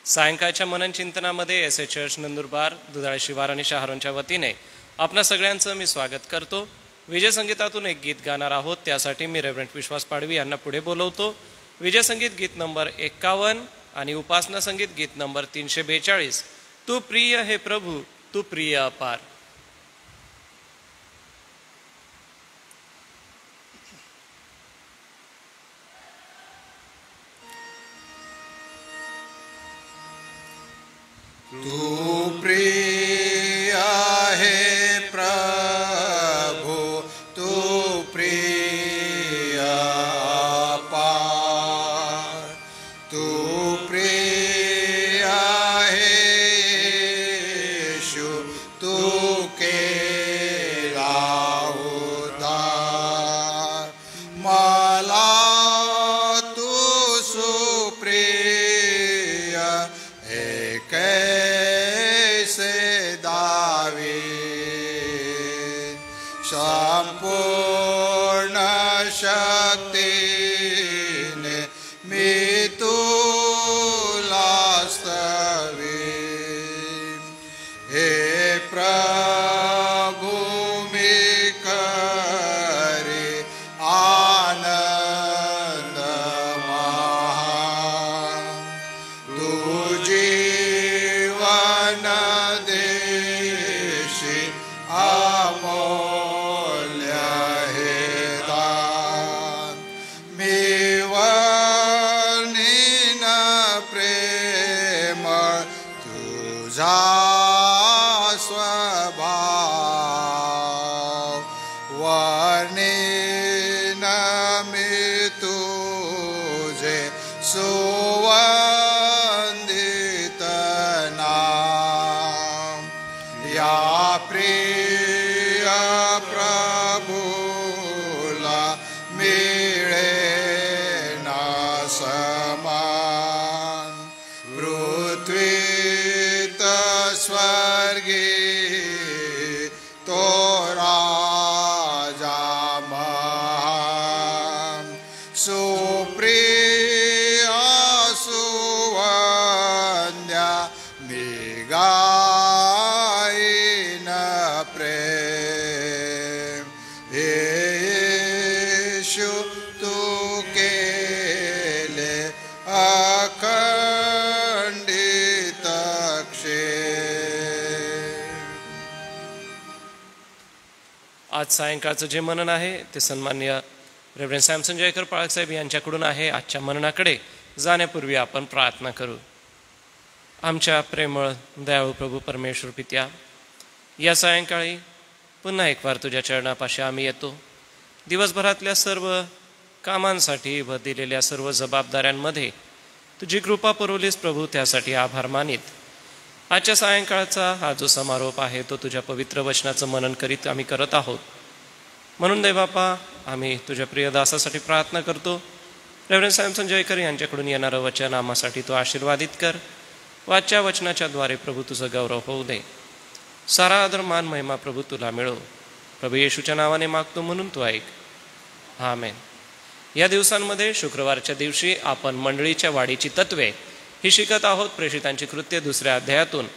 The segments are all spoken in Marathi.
सायंकाळच्या मनन चिंतनामध्ये S A church Nandurbar, Dudhale शिवार आणि शहारोनच्या वतीने आपणा सगळ्यांचं मी स्वागत करतो. विजय संगीतातून एक गीत गाणार आहोत, त्यासाठी मी रेव्हरंड विश्वास पाडवी यांना पुढे बोलवतो. विजय संगीत गीत नंबर 51 आणि उपासना संगीत गीत नंबर 342. तू प्रिय हे प्रभू, तू प्रिय अपार. तू प्रिय है प्रभु, तू प्रिय अपार. तू प्रिय है यीशु, तू केला उद्धार. मला तू सुप्रिय एक संपूर्ण शक्तीने मी तुला स्तवेन. हे प्रभु मी करे आनंद महान. तू जीवन देशी अमोल स्वभाव. वर्णिन मी तुझे सुवंदित नाम. या प्रिय प्रभुला मिळेन समान. पृथ्वीत स्वर्गी तो राजा महान. सुप्रिय सुवंद्या मी गाईन प्रेम. येशू तू केले अखंडित आज सायंकाळचं जे मनन आहे ते सन्माननीय रेव्हरंड सॅमसन जयकर पाळकसाहेब यांच्याकडून आहे. आजच्या मननाकडे जाण्यापूर्वी आपण प्रार्थना करू. आमच्या प्रेमळ दयाळू प्रभू परमेश्वर पित्या, या सायंकाळी पुन्हा एक वार तुझ्या चरणापाशी आम्ही येतो. दिवसभरातल्या सर्व कामांसाठी व दिलेल्या सर्व जबाबदाऱ्यांमध्ये तुझी कृपा पुरवलीस प्रभू, त्यासाठी आभार मानित आजच्या सायंकाळचा हा जो समारोप आहे तो तुझ्या पवित्र वचनाचं मनन करीत आम्ही करत आहोत. म्हणून देवबापा, आम्ही तुझ्या प्रिय दासासाठी प्रार्थना करतो. रेव्हरंड सॅमसन जयकर यांच्याकडून येणारं वचन आम्हासाठी तू आशीर्वादित कर. वाच्या वचनाच्या द्वारे प्रभू तुझं गौरव होऊ दे. सारा आदर मान महिमा प्रभू तुला मिळो. प्रभू येशूच्या नावाने मागतो म्हणून तू ऐक. आमेन. या दिवसांमध्ये शुक्रवारच्या दिवशी आपण मंडळीच्या वाढीची तत्वे ही शिकत आहोत. प्रेषितांची कृत्य 2ऱ्या अध्यायातून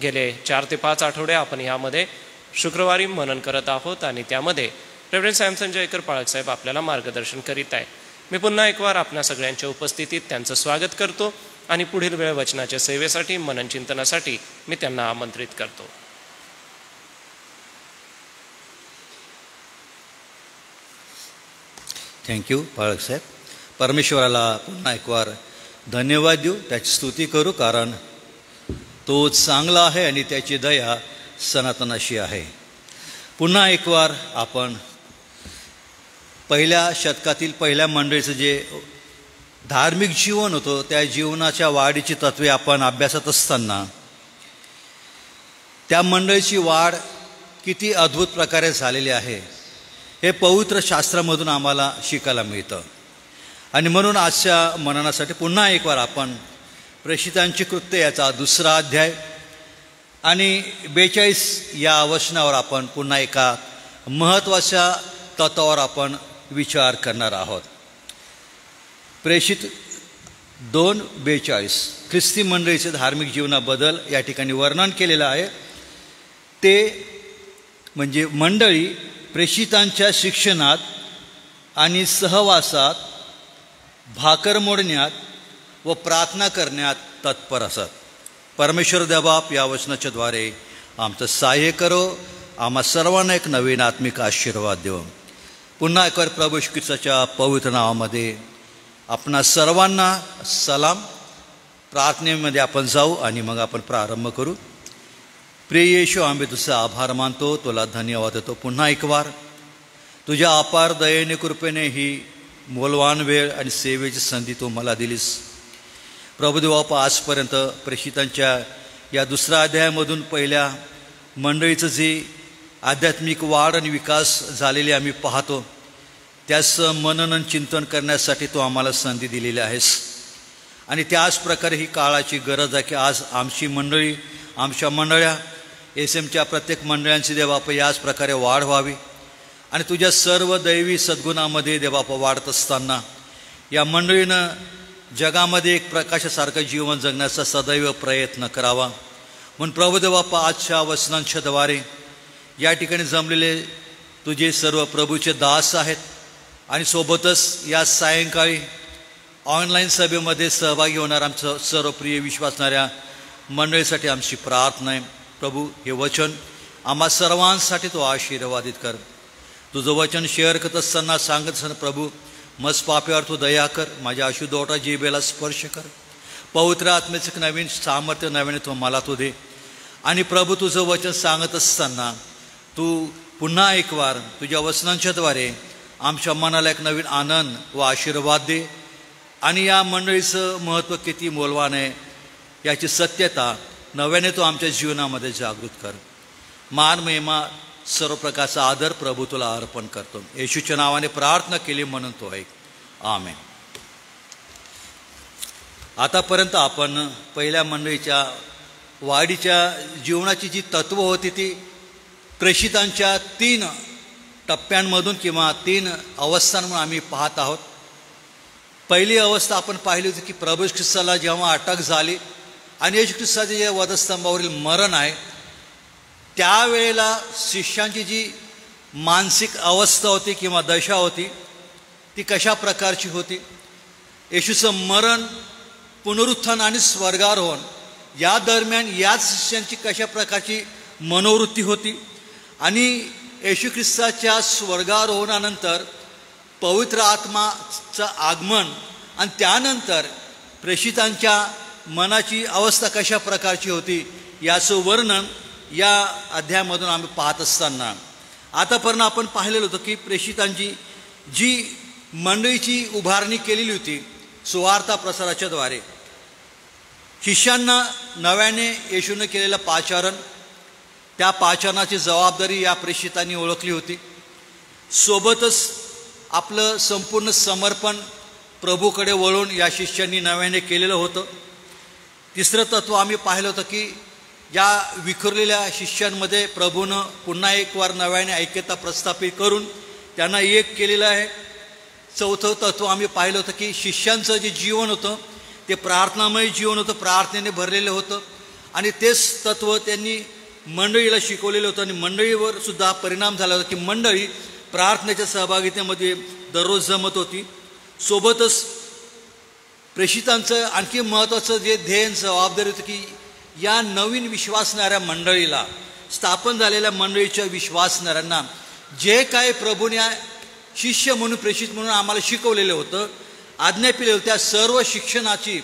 गेले 4 ते 5 आठवडे आपण यामध्ये शुक्रवारी मनन करत आहोत आणि त्यामध्ये रेव्हरंड सॅमसन जयकर पाळकसाहेब आपल्याला मार्गदर्शन करीत आहे. मी पुन्हा एक वार आपल्या सगळ्यांच्या उपस्थितीत त्यांचं स्वागत करतो आणि पुढील वेळ वचनाच्या सेवेसाठी, मनन चिंतनासाठी मी त्यांना आमंत्रित करतो. थँक्यू पाळकसाहेब. परमेश्वराला पुन्हा एक वार धन्यवाद देऊ, त्याची स्तुती करू, कारण तो चांगला आहे आणि त्याची दया सनातनाशी आहे. पुन्हा एक वार आपण पहिल्या शतकातील पहिल्या मंडळीचं जे धार्मिक जीवन होतं त्या जीवनाच्या वाढीची तत्वे आपण अभ्यासत असताना त्या मंडळीची वाढ किती अद्भुत प्रकारे झालेली आहे हे पवित्र शास्त्रामधून आम्हाला शिकायला मिळतं. आणि म्हणून आजच्या मननासाठी पुन्हा एक वार आपण प्रेषितांची कृत्य याचा 2रा अध्याय आणि 42 या वचनावर आपण पुन्हा एका महत्त्वाच्या तत्वावर आपण विचार करणार आहोत. प्रेषित 2:42 ख्रिस्ती मंडळीचे धार्मिक जीवनाबद्दल या ठिकाणी वर्णन केलेलं आहे. ते म्हणजे मंडळी प्रेषितांच्या शिक्षणात आणि सहवासात, भाकर मोडण्यात व प्रार्थना करण्यात तत्पर असत. परमेश्वर देवबाप या वचनाच्या द्वारे आमचं सहाय्य करो. आम्हा सर्वांना एक नवीन आत्मिक आशीर्वाद देऊ. पुन्हा एकवार प्रभू येशू ख्रिस्ताच्या पवित्र नावामध्ये आपणा सर्वांना सलाम. प्रार्थनेमध्ये आपण जाऊ आणि मग आपण प्रारंभ करू. प्रिय येशू, आम्ही तुझा आभार मानतो, तुला धन्यवाद देतो. पुन्हा एक वार तुझ्या अपार दयेने कृपेने ही मौल्यवान वेळ आणि सेवेची संधी तू मला दिलीस. प्रभुदेवा, आजपर्यंत प्रेषितांच्या या दुसऱ्या अध्यायामधून पहिल्या मंडळीचं जे आध्यात्मिक वाढ आणि विकास झालेले आम्ही पाहतो, त्याचं मनन चिंतन करण्यासाठी तू आम्हाला संधी दिलेली आहेस. आणि त्याच प्रकारे ही काळाची गरज आहे की आज आमची मंडळी, आमच्या मंडळ्या, एसएमच्या प्रत्येक मंडळांची देवबाप याच प्रकारे वाढ व्हावी. आणि तुझ्या सर्व दैवी सद्गुणामध्ये देवबाप वाढत असताना या मंडळीनं जगामध्ये एक प्रकाशासारखं जीवन जगण्याचा सदैव प्रयत्न करावा. म्हणून प्रभुदेवा, आजच्या वचनांच्या द्वारे या ठिकाणी जमलेले तुझे सर्व प्रभूचे दास आहेत आणि सोबतच या सायंकाळी ऑनलाईन सभेमध्ये सहभागी होणार आमचं सर्व प्रिय विश्वासणाऱ्या मंडळीसाठी आमची प्रार्थना आहे. प्रभू, हे वचन आम्हा सर्वांसाठी तो आशीर्वादित कर. तुझं वचन शेअर करत असताना, सांगत असताना प्रभू, मज पाप्यावर तू दया कर. माझ्या अशुद्धोटा जिभेला स्पर्श कर. पवित्र आत्म्याचं नवीन सामर्थ्य नव्याने तू मला तू दे. आणि प्रभू, तुझं वचन सांगत असताना तू पुन्हा एक वार तुझ्या वचनांच्याद्वारे आमच्या मनाला एक नवीन आनंद व आशीर्वाद दे. आणि या मंडळीचं महत्त्व किती मौल्यवान आहे याची सत्यता नव्याने तो आमच्या जीवनामध्ये जागृत कर. मान महिमा सर्व प्रकारचा आदर प्रभू तुला अर्पण करतो. येशूच्या नावाने प्रार्थना केली म्हणून तो ऐक. आमेन. आतापर्यंत आपण पहिल्या मंडळीच्या वाढीच्या जीवनाची जी तत्त्व होती ती प्रेषितांच्या 3 टप्प्यांमधून किंवा 3 अवस्थांमधून आम्ही पाहत आहोत. पहिली अवस्था आपण पाहिली होती की प्रभू ख्रिस्ताला जेव्हा अटक झाली आणि येशू ख्रिस्ताचे जे वधस्तंभावरील मरण आहे, त्यावेळेला शिष्यांची जी मानसिक अवस्था होती किंवा दशा होती ती कशा प्रकारची होती. येशूचं मरण, पुनरुत्थान आणि स्वर्गारोहण या दरम्यान याच शिष्यांची कशा प्रकारची मनोवृत्ती होती. आणि येशू ख्रिस्ताच्या स्वर्गारोहणानंतर पवित्र आत्माचं आगमन आणि त्यानंतर प्रेषितांच्या मनाची अवस्था कशा प्रकारची होती याचं वर्णन या अध्यायामधून आम्ही पाहत असताना आतापर्यंत आपण पाहिलेलं होतं की प्रेषितांची जी मंडळीची उभारणी केलेली होती सुवार्ता प्रसाराच्या द्वारे, शिष्यांना नव्याने येशूने केलेलं पाचारण, त्या पाचारणाची जबाबदारी या प्रेषितांनी ओळखली होती. सोबतच आपलं संपूर्ण समर्पण प्रभूकडे वळून या शिष्यांनी नव्याने केलेलं होतं. तिसरं तत्त्व आम्ही पाहिलं होतं की या विखुरलेल्या शिष्यांमध्ये प्रभूनं पुन्हा एक वार नव्याने ऐक्यता प्रस्थापित करून त्यांना एक केलेलं आहे. चौथं तत्त्व आम्ही पाहिलं होतं की शिष्यांचं जे जीवन होतं ते प्रार्थनामय जीवन होतं, प्रार्थनेने भरलेलं होतं. आणि तेच तत्त्व त्यांनी मंडळीला शिकवलेलं होतं आणि मंडळीवर सुद्धा परिणाम झाला होता की मंडळी प्रार्थनेच्या सहभागितेमध्ये दररोज जमत होती. सोबतच प्रेषितांचं आणखी महत्त्वाचं जे ध्येय जबाबदारी होती की या नवीन विश्वासणाऱ्या मंडळीला, स्थापन झालेल्या मंडळीच्या विश्वासणाऱ्यांना जे काय प्रभूने शिष्य म्हणून, प्रेषित म्हणून आम्हाला शिकवलेलं होतं, आज्ञा केली होती, त्या सर्व शिक्षणाची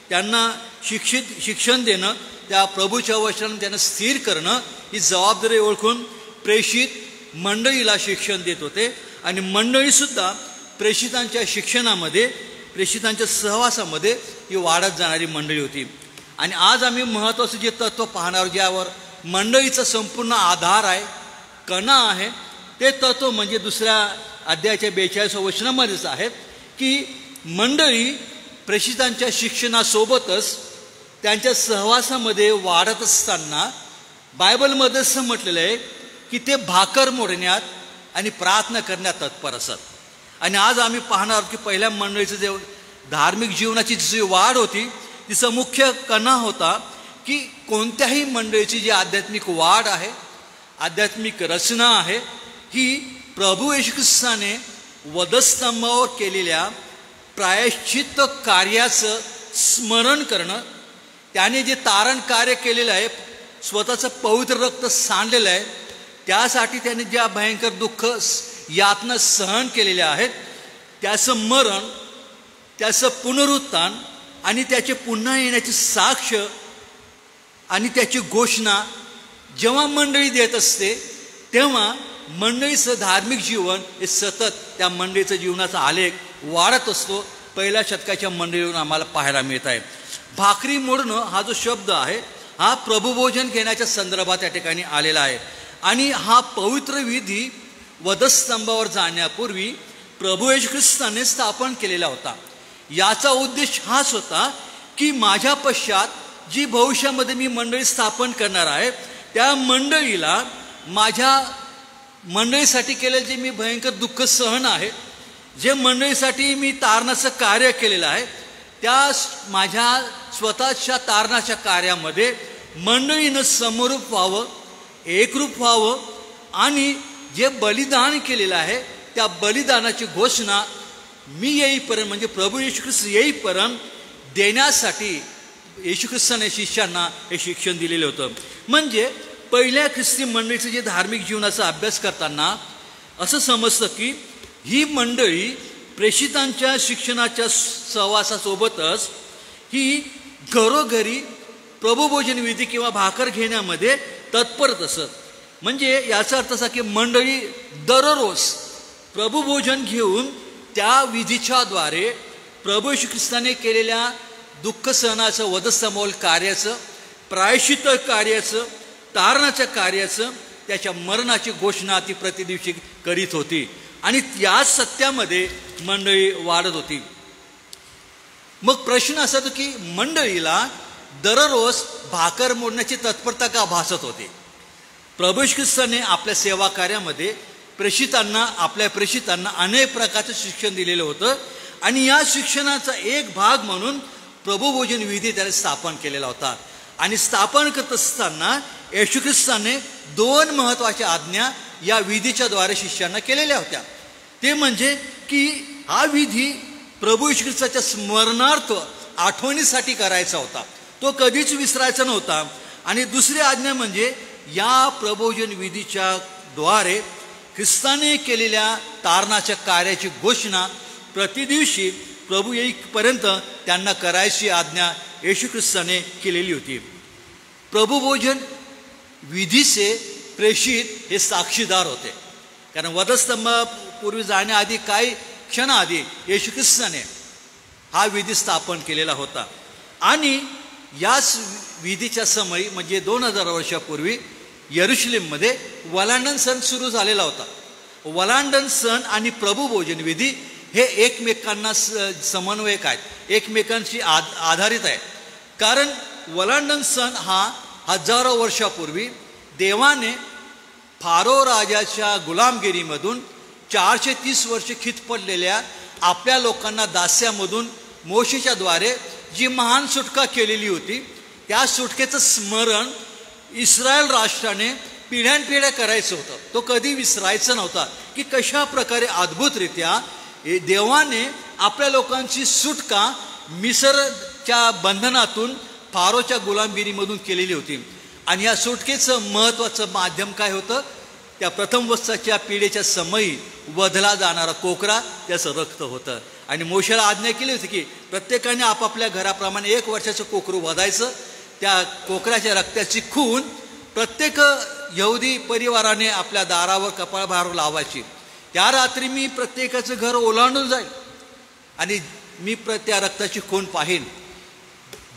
त्यांना शिक्षण देणं, त्या प्रभूच्या वचनाने त्यांना स्थिर करणं ही जबाबदारी ओळखून प्रेषित मंडळीला शिक्षण देत होते. आणि मंडळीसुद्धा प्रेषितांच्या शिक्षणामध्ये, प्रेषितांच्या सहवासामध्ये ही वाढत जाणारी मंडळी होती. आणि आज आम्ही महत्त्वाचं जे तत्त्व पाहणार, ज्यावर मंडळीचा संपूर्ण आधार आहे, कणा आहे, ते तत्त्व म्हणजे दुसऱ्या अध्यायाच्या 42व्या वचनामध्येच आहे की मंडळी प्रेषितांच्या शिक्षणासोबतच त्यांच्या सहवासामध्ये वाढत असताना बायबलमध्ये असं म्हटलेलं आहे की ते भाकर मोडण्यात आणि प्रार्थना करण्यात तत्पर असत. आणि आज आम्ही पाहणार की पहिल्या मंडळीचं जे धार्मिक जीवनाची जी वाढ होती तिचा मुख्य कणा होता की कोणत्याही मंडळीची जी आध्यात्मिक वाढ आहे, आध्यात्मिक रचना आहे, ही प्रभू येशू ख्रिस्ताने वधस्तंभावर केलेल्या प्रायश्चित्त कार्याचं स्मरण करणं, त्याने जे तारण कार्य केलेलं आहे, स्वतःचं पवित्र रक्त सांडलेलं आहे, त्यासाठी त्याने ज्या भयंकर दुःख यातना सहन केलेल्या आहेत, त्याचं मरण, त्याचं पुनरुत्थान आणि त्याचे पुन्हा येण्याची साक्ष आणि त्याची घोषणा जेव्हा मंडळी देत असते तेव्हा मंडळीचं धार्मिक जीवन हे सतत त्या मंडळीचं जीवनाचा आलेख वाढत असतो. पहिल्या शतकाच्या मंडळीवरून आम्हाला पाहायला मिळत आहे. भाकरी मोडणं हा जो शब्द आहे हा प्रभुभोजन घेण्याच्या संदर्भात या ठिकाणी आलेला आहे. आणि हा पवित्र विधी वधस्तंभावर जाण्यापूर्वी प्रभू येशू ख्रिस्ताने स्थापन केलेला होता. याचा उद्देश हाच होता की माझ्या पश्चात जी भविष्यामध्ये मी मंडळी स्थापन करणार आहे त्या मंडळीला माझ्या मंडळीसाठी केलेलं जे मी भयंकर दुःख सहन आहे, जे मंडळीसाठी मी तारणाचं कार्य केलेलं आहे, त्या माझ्या स्वतःच्या तारणाच्या कार्यामध्ये मंडळीनं समरूप व्हावं, एकरूप व्हावं आणि जे बलिदान केलेलं आहे त्या बलिदानाची घोषणा मी येईपर्यंत म्हणजे प्रभू येशू ख्रिस्त येईपर्यंत देण्यासाठी येशू ख्रिस्ताने शिष्यांना हे शिक्षण दिलेलं होतं. म्हणजे पहिल्या ख्रिस्ती मंडळीचं जे धार्मिक जीवनाचा अभ्यास करताना असं समजतं की ही मंडळी प्रेषितांच्या शिक्षणाच्या सहवासासोबतच ही घरोघरी प्रभुभोजन विधी किंवा भाकर घेण्यामध्ये तत्परत असत. म्हणजे याचा अर्थ असा की मंडळी दररोज प्रभुभोजन घेऊन त्या विधीच्याद्वारे प्रभू येशू ख्रिस्ताने केलेल्या दुःख सहनाचं, वधस्तंभावरील कार्याचं, प्रायश्चित्त कार्याचं, तारणाच्या कार्याचं, त्याच्या मरणाची घोषणा ती प्रतिदिवशी करीत होती आणि याच सत्यामध्ये मंडळी वाढत होती. मग प्रश्न असा होता की मंडळीला दररोज भाकर मोडण्याची तत्परता का भासत होती? प्रभू येशू ख्रिस्ताने आपल्या सेवा कार्यामध्ये आपल्या प्रेषितांना अनेक प्रकारचं शिक्षण दिलेलं होतं आणि या शिक्षणाचा एक भाग म्हणून प्रभुभोजन विधी त्याने स्थापन केलेला होता. आणि स्थापन करत असताना येशू ख्रिस्ताने 2 महत्त्वाच्या आज्ञा या विधीच्या द्वारे शिष्यांना केलेल्या होत्या. ते म्हणजे की हा विधी प्रभू येशू ख्रिस्ताच्या स्मरणार्थ आठवणीसाठी करायचा होता, तो कधीच विसरायचा नव्हता. आणि दुसरी आज्ञा म्हणजे या प्रभुभोजन विधीच्या द्वारे ख्रिस्ताने केलेल्या तारणाच्या कार्याची घोषणा प्रतिदिवशी प्रभू येईपर्यंत त्यांना करायची आज्ञा येशू ख्रिस्ताने केलेली होती. प्रभुभोजन विधीचे प्रेषित हे साक्षीदार होते, कारण वधस्तंभापूर्वी जाण्याआधी काही क्षणाआधी येशू ख्रिस्ताने हा विधी स्थापन केलेला होता. आणि याच विधीच्या समयी म्हणजे 2000 वर्षापूर्वी यरुशलेममध्ये वलांडन सण सुरू झालेला होता. वलांडन सण आणि प्रभुभोजन विधी हे एकमेकांना समन्वयक आहेत, एकमेकांशी आधारित आहे. कारण वलांडन सण हा हजारो वर्षापूर्वी देवाने फारो राजाच्या गुलामगिरीमधून 430 वर्ष खित पडलेल्या आपल्या लोकांना दास्यामधून मोशेच्या द्वारे जी महान सुटका केलेली होती त्या सुटकेचं स्मरण इस्रायल राष्ट्राने पिढ्यानपिढ्या करायचं होतं. तो कधी विसरायचा नव्हता की कशा प्रकारे अद्भुतरित्या देवाने आपल्या लोकांची सुटका मिसरच्या बंधनातून फारोच्या गुलामगिरीमधून केलेली होती. आणि या सुटकेचं महत्त्वाचं माध्यम काय होतं? त्या प्रथम वस्त्राच्या पिढीच्या समयी वधला जाणारा कोकरा, त्याचं रक्त होतं. आणि मोशेला आज्ञा केली होती की प्रत्येकाने आपापल्या घराप्रमाणे 1 वर्षाचं कोकरू वधायचं. त्या कोकराच्या रक्ताची खून प्रत्येक यहुदी परिवाराने आपल्या दारावर कपाळावर लावायची. त्या रात्री मी प्रत्येकाचं घर ओलांडून जाईल आणि मी त्या रक्ताची खून पाहीन.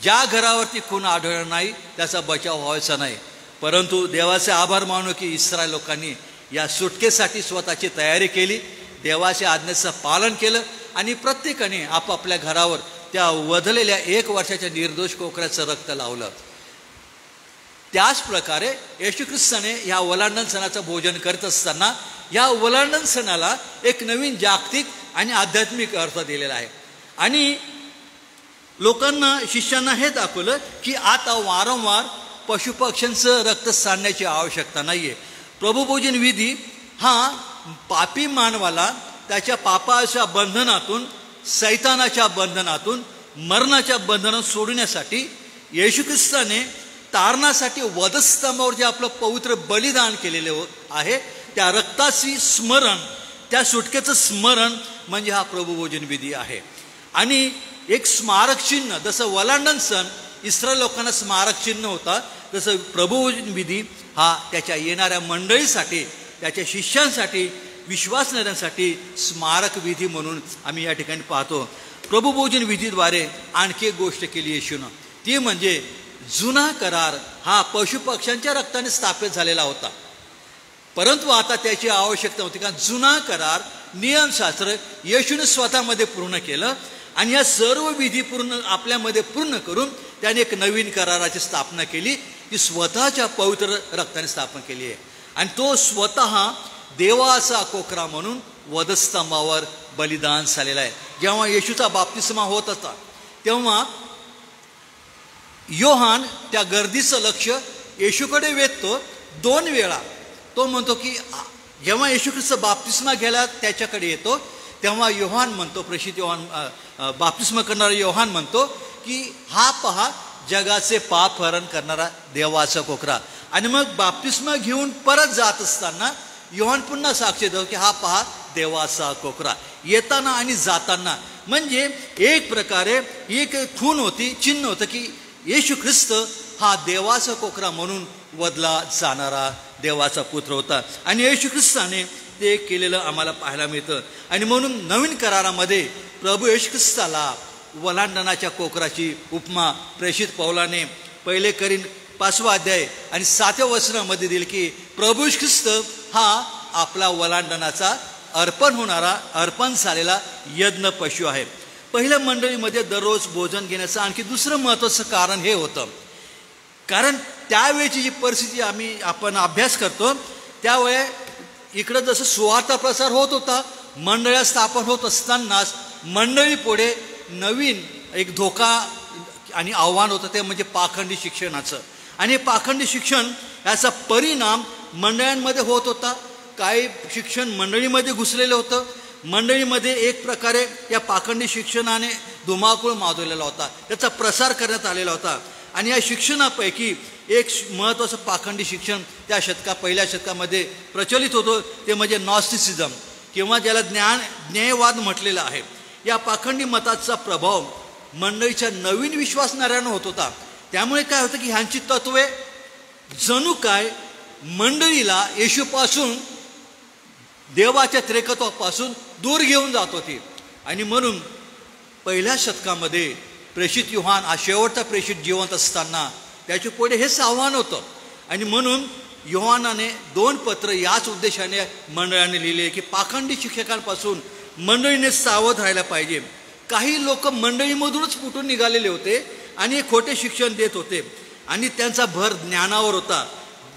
ज्या घरावरती खून आढळणार नाही त्याचा बचाव व्हायचा नाही. परंतु देवाचे आभार मानू की इस्रायल लोकांनी या सुटकेसाठी स्वतःची तयारी केली, देवाच्या आज्ञेचं पालन केलं आणि प्रत्येकाने आपापल्या घरावर त्या वधलेल्या 1 वर्षाच्या निर्दोष कोकराचं रक्त लावलं. त्याच प्रकारे येशू ख्रिस्ताने या वलांडन सणाचं भोजन करत असताना या वलांडन सणाला एक नवीन जागतिक आणि आध्यात्मिक अर्थ दिलेला आहे. आणि लोकांना, शिष्यांना हे दाखवलं की आता वारंवार पशुपक्ष्यांचं रक्त सांडण्याची आवश्यकता नाही आहे. प्रभुभोजन विधी हा पापी मानवाला त्याच्या पापाच्या बंधनातून, सैतानाच्या बंधनातून, मरणाच्या बंधनातून सोडण्यासाठी येशू ख्रिस्ताने तारणासाठी वधस्तंभावर जे आपलं पवित्र बलिदान केलेलं आहे त्या रक्ताची स्मरण, त्या सुटकेचं स्मरण म्हणजे हा प्रभुभोजन विधी आहे. आणि एक स्मारक चिन्ह, जसं वलांडन सण इस्रायल लोकांना स्मारक चिन्ह होता, तसं प्रभुभोजन विधी हा त्याच्या येणाऱ्या मंडळीसाठी, त्याच्या शिष्यांसाठी, विश्वासणाऱ्यांसाठी स्मारक विधी म्हणून आम्ही या ठिकाणी पाहतो. प्रभुभोजन विधीद्वारे आणखी एक गोष्ट केली येशूनं, ती म्हणजे जुना करार हा पशुपक्ष्यांच्या रक्ताने स्थापित झालेला होता, परंतु आता त्याची आवश्यकता होती. कारण जुना करार, नियमशास्त्र येशूने स्वतःमध्ये पूर्ण केलं आणि या सर्व विधी आपल्यामध्ये पूर्ण करून त्याने एक नवीन कराराची स्थापना केली, ती स्वतःच्या पवित्र रक्ताने स्थापन केली आहे. आणि तो स्वतः देवाचा कोकरा म्हणून वधस्तंभावर बलिदान झालेला आहे. जेव्हा येशूचा बाप्तिस्मा होत होता तेव्हा योहान त्या गर्दीचं लक्ष येशूकडे वेधतो 2 वेळा. तो म्हणतो की जेव्हा येशू ख्रिस्त बाप्तिस्मा घ्यायला त्याच्याकडे येतो तेव्हा योहान म्हणतो, प्रेषित योहान, बाप्तिस्मा करणारा योहान म्हणतो की हा पहा जगाचे पाप हरण करणारा देवाचा कोकरा. आणि मग बाप्तिस्मा घेऊन परत जात असताना योहान पुन्हा साक्षी देतो की हा पहा देवाचा कोकरा. येताना आणि जाताना म्हणजे एक प्रकारे एक खूण होती, चिन्ह होतं की येशू ख्रिस्त हा देवाचा कोकरा म्हणून वधला जाणारा देवाचा पुत्र होता. आणि येशू ख्रिस्ताने ते केलेलं आम्हाला पाहायला मिळतं. आणि म्हणून नवीन करारामध्ये प्रभू येशू ख्रिस्ताला वलांडनाच्या कोकराची उपमा प्रेषित पौलाने 1 करीन 5 अध्याय आणि 7व्या वचनामध्ये दिली की प्रभू येशू ख्रिस्त हा आपला वलांडनाचा अर्पण होणारा, अर्पण झालेला यज्ञ पशु आहे. पहिल्या मंडळीमध्ये दररोज भोजन घेण्याचं आणखी दुसरं महत्त्वाचं कारण हे होतं, कारण त्यावेळची जी परिस्थिती आपण अभ्यास करतो त्यावेळे इकडं जसं सुवार्ता प्रसार होत होता, मंडळ्या स्थापन होत असतानाच मंडळी पुढे नवीन एक धोका आणि आव्हान होतं, ते म्हणजे पाखंडी शिक्षणाचं. आणि पाखंडी शिक्षण याचा परिणाम मंडळांमध्ये होत होता. काही शिक्षण मंडळीमध्ये घुसलेलं होतं, मंडळीमध्ये एक प्रकारे या पाखंडी शिक्षणाने धुमाकूळ माजवलेला होता, त्याचा प्रसार करण्यात आलेला होता. आणि या शिक्षणापैकी एक महत्त्वाचं पाखंडी शिक्षण त्या पहिल्या शतकामध्ये प्रचलित होतं, ते म्हणजे नॉस्टिसिझम किंवा ज्याला ज्ञेयवाद म्हटलेलं आहे. या पाखंडी मताचा प्रभाव मंडळीच्या नवीन विश्वासणाऱ्यांना होत होता. त्यामुळे काय होतं की ह्यांची तत्वे जणू काय मंडळीला येशूपासून, देवाच्या त्रिकत्वापासून दूर घेऊन जात होती. आणि म्हणून पहिल्या शतकामध्ये प्रेषित योहान हा शेवटचा प्रेषित जिवंत असताना त्याच्या पुढे हेच आव्हान होतं. आणि म्हणून योहानाने 2 पत्र याच उद्देशाने मंडळाने लिहिले की पाखंडी शिक्षकांपासून मंडळीने सावध राहायला पाहिजे. काही लोक मंडळीमधूनच फुटून निघालेले होते आणि खोटे शिक्षण देत होते आणि त्यांचा भर ज्ञानावर होता.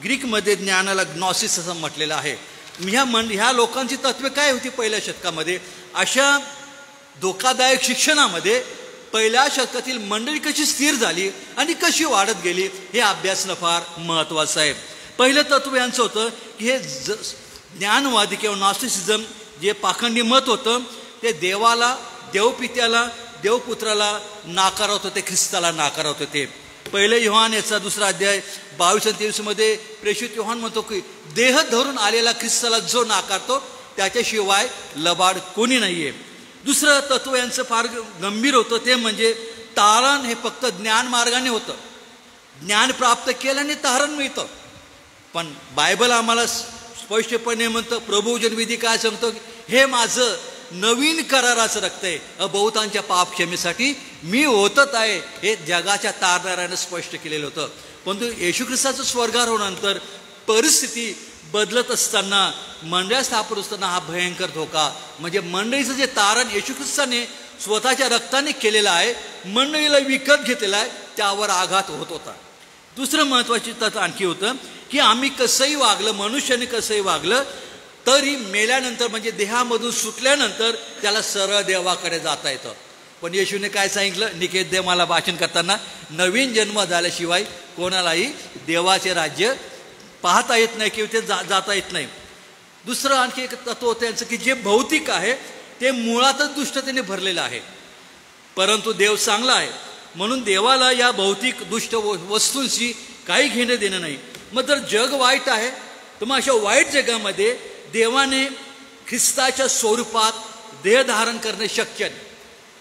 ग्रीकमध्ये ज्ञानाला ग्नॉसिस असं म्हटलेलं आहे. ह्या लोकांची तत्वे काय होती पहिल्या शतकामध्ये? अशा धोकादायक शिक्षणामध्ये पहिल्या शतकातील मंडळी कशी स्थिर झाली आणि कशी वाढत गेली हे अभ्यासणं फार महत्त्वाचं आहे. पहिलं तत्व यांचं होतं की हे ज्ञानवादी किंवा नॉस्टिसिझम जे पाखंडी मत होतं ते देवाला, देवपित्याला, देवपुत्राला नाकारत होते, ख्रिस्ताला नाकारत होते. पहिले योहान याचा 2 अध्याय 22 आणि 23 मध्ये प्रेषित योहान म्हणतो की देह धरून आलेला ख्रिस्ताला जो नाकारतो त्याच्याशिवाय लबाड कोणी नाहीये. दुसरं तत्व यांचं फार गंभीर होतं, ते म्हणजे तारण हे फक्त ज्ञान मार्गाने होतं. ज्ञान प्राप्त केल्याने तारण मिळतं. पण बायबल आम्हाला स्पष्टपणे म्हणतं, प्रभुजन विधी काय सांगतो, हे माझं नवीन कराराचं रक्त आहे, बहुतांच्या पाप क्षमेसाठी मी ओतत आहे, हे जगाच्या तारणाऱ्यानं स्पष्ट केलेलं होतं. परंतु येशू ख्रिस्ताचं स्वर्गारोहणानंतर परिस्थिती बदलत असताना, मंडळ्या स्थापन असताना हा भयंकर धोका म्हणजे मंडळीचं जे तारण येशू ख्रिस्ताने स्वतःच्या रक्ताने केलेलं आहे, मंडळीला विकत घेतलेलं आहे, त्यावर आघात होत होता. दुसरं महत्त्वाचं तत्व आणखी होतं की आम्ही कसंही वागलं, मनुष्याने कसंही वागलं तरी मेल्यानंतर म्हणजे देहामधून सुटल्यानंतर त्याला सरळ देवाकडे जाता येतं. पण येशूने काय सांगितलं? निकेदेव मला भाषण करताना, नवीन जन्म झाल्याशिवाय कोणालाही देवाचे राज्य पाहता येत नाही किंवा ते जाता येत नाही. दुसरं आणखी एक तत्व होतं त्यांचं की जे भौतिक आहे ते मुळातच दुष्टतेने भरलेलं आहे, परंतु देव चांगला आहे म्हणून देवाला या भौतिक दुष्ट वस्तूंशी काही घेणं देणं नाही. मग जर जग वाईट आहे तर मग अशा वाईट जगामध्ये देवाने ख्रिस्ताच्या स्वरूपात देह धारण करणे शक्य नाही,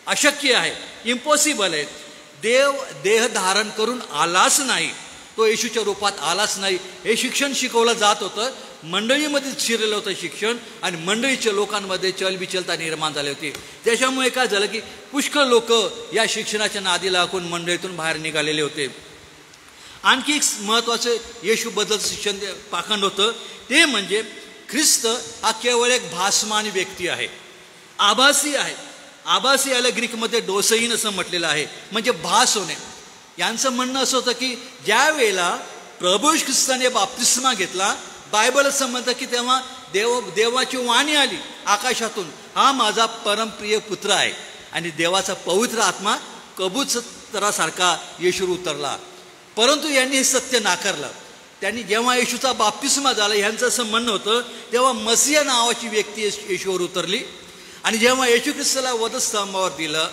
अशक्य आहे, इम्पॉसिबल आहे. देव देह धारण करून आलाच नाही, तो येशूच्या रूपात आलाच नाही. हे शिक्षण शिकवलं जात होतं, मंडळीमध्ये शिरलेलं होतं शिक्षण, आणि मंडळीच्या लोकांमध्ये चलबिचलता निर्माण झाली होती. त्याच्यामुळे काय झालं की पुष्कळ लोक या शिक्षणाच्या नादी लागून मंडळीतून बाहेर निघालेले होते. आणखी एक महत्त्वाचं येशूबद्दल शिक्षण पाखंड होतं, ते म्हणजे ख्रिस्त हा केवळ एक भासमान व्यक्ती आहे, आभासी आहे. आभासी याला ग्रीकमध्ये डोसईन असं म्हटलेलं आहे, म्हणजे भास होणे. यांचं म्हणणं असं होतं की ज्या वेळेला प्रभू ख्रिस्ताने बाप्तिस्मा घेतला, बायबल असं म्हणतं की तेव्हा देवाची वाणी आली आकाशातून, हा माझा परमप्रिय पुत्र आहे, आणि देवाचा पवित्र आत्मा कबूतरासारखा येशूवर उतरला. परंतु यांनी हे सत्य नाकारलं. त्यांनी जेव्हा येशूचा बाप्तिस्मा झाला, ह्यांचं असं म्हणणं होतं, तेव्हा मसिया नावाची व्यक्ती येशूवर उतरली, आणि जेव्हा येशू ख्रिस्ताला वधस्तंभावर दिलं